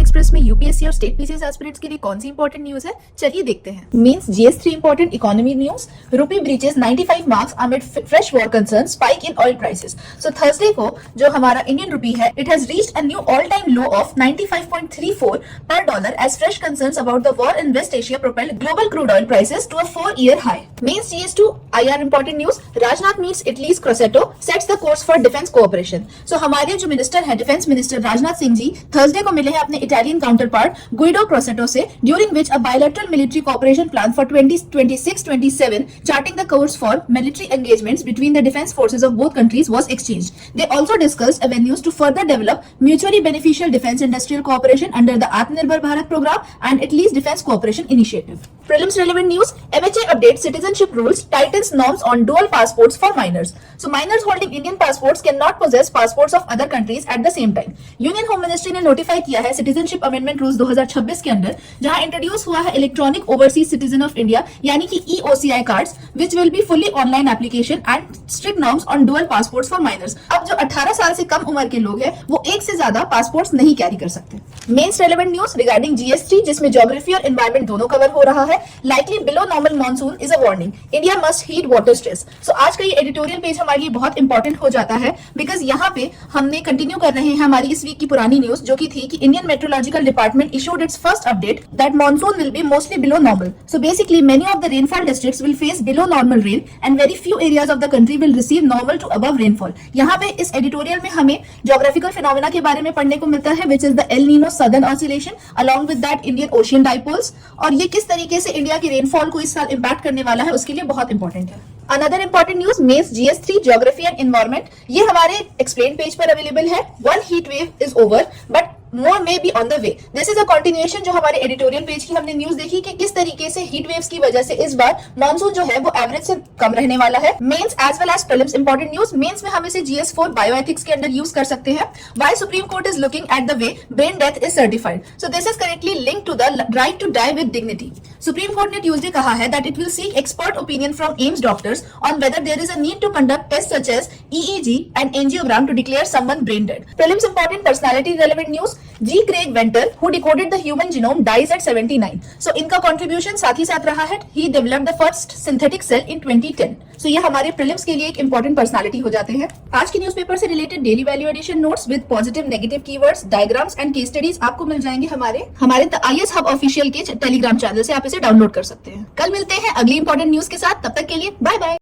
Express में UPSC और state PCS aspirants के लिए कौन सी इंपॉर्टेंट न्यूज है, चलिए देखते हैं। मींस जीएस3 इंपॉर्टेंट इकोनॉमी न्यूज, रूपी breaches 95 marks amid fresh war concern, spike in oil prices. So Thursday को जो हमारा इंडियन रूपी है, it has reached a knew all time low of 95.34 per dollar as fresh concerns about the war in West Asia propelled global crude oil prices to a 4-year high. Means GS2 IR important news, Rajnath meets Italy's Crosetto, sets the course for defense cooperation. So हमारे जो minister है, defence minister Rajnath Singh ji Thursday को मिले हैं अपने Italian counter part Guido क्रोसेटो से, during which a bilateral military cooperation plan for 2026-27 charting the course for military engagements between the defence forces of both countries was exchanged. They also discussed avenues to further develop mutually beneficial defense industrial cooperation under the Atmanirbhar Bharat program and Italy's defense cooperation initiative. Prelims relevant news, MHA updates citizenship rules, tightens norms on dual passports for minors. So minors holding Indian passports cannot possess passports of other countries at the same time. Union Home Ministry ने notify किया है citizenship amendment rules 2026 के अंदर, जहां introduce हुआ है electronic overseas citizen of India यानी कि EOCI cards, which will be fully online application and strict norms on dual passports for minors. अब जो 18 साल से कम उम्र के लोग हैं वो एक से ज्यादा पासपोर्ट्स नहीं कैरी कर सकते. Mains relevant news regarding GS3, जिसमें ज्योग्राफी और एनवायरमेंट दोनों कवर हो रहा है. Likely below normal monsoon is a warning, India must heed water stress. So आज का ये एडिटोरियल पेज हमारे लिए बहुत इंपॉर्टेंट हो जाता है, बिकॉज यहाँ पे हमने कंटिन्यू कर रहे हैं हमारी इस वीक की पुरानी न्यूज, जो की थी कि Indian meteorological department issued its first update that monsoon will be mostly below normal. So basically many of the rainfall districts will face below normal rain and very few areas of the country will receive normal to above rainfall. यहाँ पे इस editorial में हमें geographical phenomena के बारे में पढ़ने को मिलता है, which is the El Nino southern oscillation along with that Indian ocean dipoles, और ये किस तरीके से इंडिया की रेनफॉल को इस साल इंपैक्ट करने वाला है उसके लिए बहुत इंपॉर्टेंट है. Another important news, mains GS3 geography and environment, ये हमारे एक्सप्लेन पेज पर अवेलेबल है. One heat wave is over but more may be on the way. This is a continuation जो हमारे एडिटोरियल पेज की हमने न्यूज देखी कि किस तरीके से हीट वेव्स की वजह से इस बार मॉनसून जो है वो एवरेज से कम रहने वाला है. Mains as well as prelims important news, mains में हम इसे GS4 बायोएथिक्स के अंदर यूज कर सकते हैं. Why Supreme Court is looking at the way brain death is certified. So this is correctly linked to the right to die with dignity. Supreme Court ने Tuesday कहा है that it will seek expert opinion from AIIMS doctors on whether there is a need to conduct tests such as EEG and angiogram to declare someone brain dead. Prelims important personality relevant news, G. Craig Venter, who decoded the human genome, dies at 79. So इनका contribution साथ ही साथ रहा है. He developed the first synthetic cell in 2010. So ये हमारे prelims के लिए एक important personality हो जाते हैं. आज के न्यूज़पेपर से related daily value addition notes with positive negative keywords, diagrams and case studies आपको मिल जाएंगे हमारे IS हब ऑफिशियल के टेलीग्राम चैनल से. आप इसे डाउनलोड कर सकते हैं. कल मिलते हैं अगली इंपॉर्टेंट न्यूज के साथ. तब तक के लिए बाय बाय.